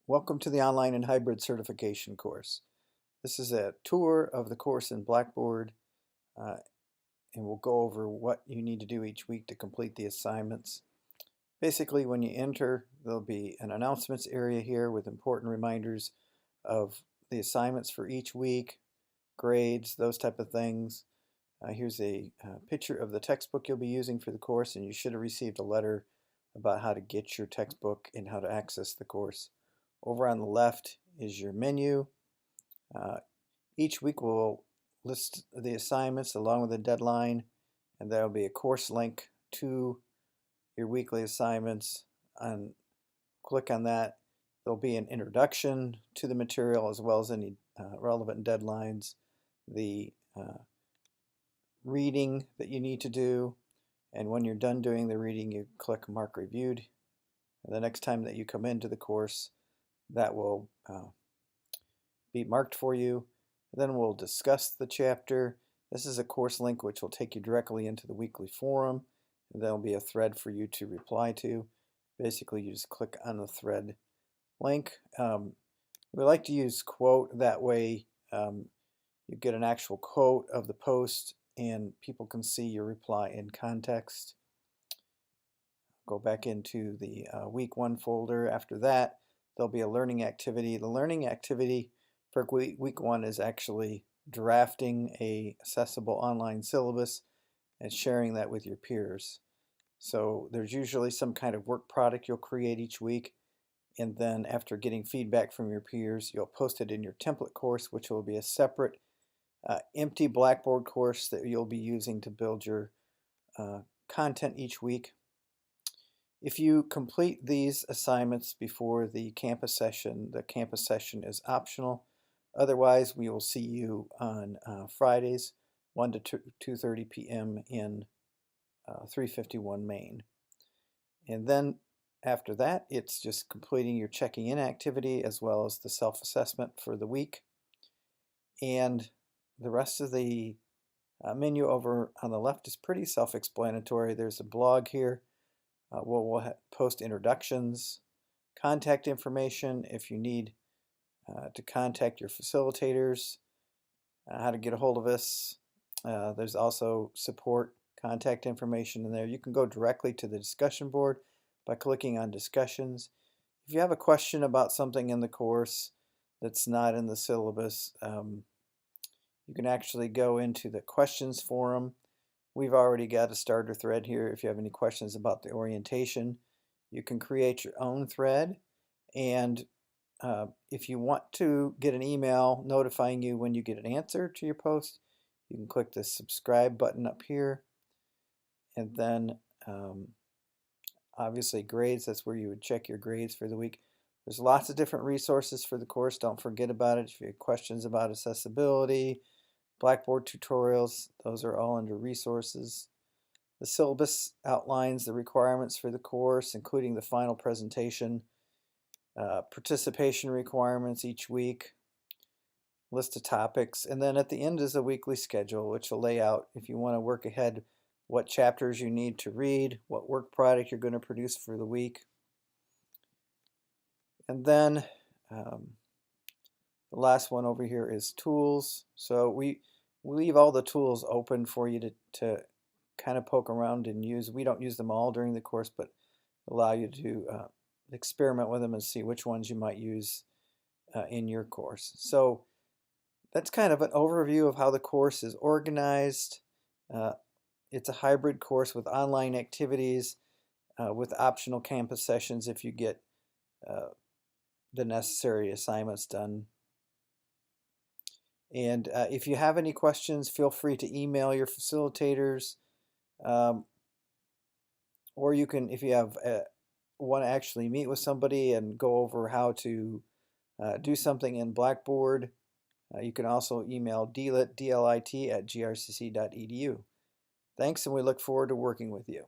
Welcome to the Online and Hybrid Certification course. This is a tour of the course in Blackboard, and we'll go over what you need to do each week to complete the assignments. Basically, when you enter, there'll be an announcements area here with important reminders of the assignments for each week, grades, those type of things. Here's a picture of the textbook you'll be using for the course, and you should have received a letter about how to get your textbook and how to access the course. Over on the left is your menu. Each week we'll list the assignments along with a deadline, and there will be a course link to your weekly assignments. Click on that. There'll be an introduction to the material as well as any relevant deadlines, the reading that you need to do, and when you're done doing the reading, you click Mark Reviewed. And the next time that you come into the course, that will be marked for you. Then we'll discuss the chapter. This is a course link which will take you directly into the weekly forum, and there'll be a thread for you to reply to. Basically, you just click on the thread link. We like to use quote, that way you get an actual quote of the post and people can see your reply in context. Go back into the week 1 folder. After that, there'll be a learning activity. The learning activity for week 1 is actually drafting a accessible online syllabus and sharing that with your peers. So there's usually some kind of work product you'll create each week, and then after getting feedback from your peers, you'll post it in your template course, which will be a separate empty Blackboard course that you'll be using to build your content each week. If you complete these assignments before the campus session is optional. Otherwise, we will see you on Fridays, 1 to 2:30 p.m. in 351 Main. And then after that, it's just completing your checking in activity as well as the self-assessment for the week. And the rest of the menu over on the left is pretty self-explanatory. There's a blog here. We'll post introductions, contact information if you need to contact your facilitators, how to get a hold of us. There's also support contact information in there. You can go directly to the discussion board by clicking on discussions. If you have a question about something in the course that's not in the syllabus, you can actually go into the questions forum. We've already got a starter thread here. If you have any questions about the orientation, you can create your own thread. And if you want to get an email notifying you when you get an answer to your post, you can click the subscribe button up here. And then obviously grades, that's where you would check your grades for the week. There's lots of different resources for the course. Don't forget about it. If you have questions about accessibility, Blackboard tutorials, those are all under resources. The syllabus outlines the requirements for the course, including the final presentation, participation requirements each week, list of topics, and then at the end is a weekly schedule, which will lay out, if you want to work ahead, what chapters you need to read, what work product you're going to produce for the week. And then the last one over here is tools. So we leave all the tools open for you to kind of poke around and use. We don't use them all during the course, but allow you to experiment with them and see which ones you might use in your course. So that's kind of an overview of how the course is organized. It's a hybrid course with online activities, with optional campus sessions if you get the necessary assignments done. And if you have any questions, feel free to email your facilitators, or you can, if you have want to actually meet with somebody and go over how to do something in Blackboard, you can also email dlit@grcc.edu. Thanks, and we look forward to working with you.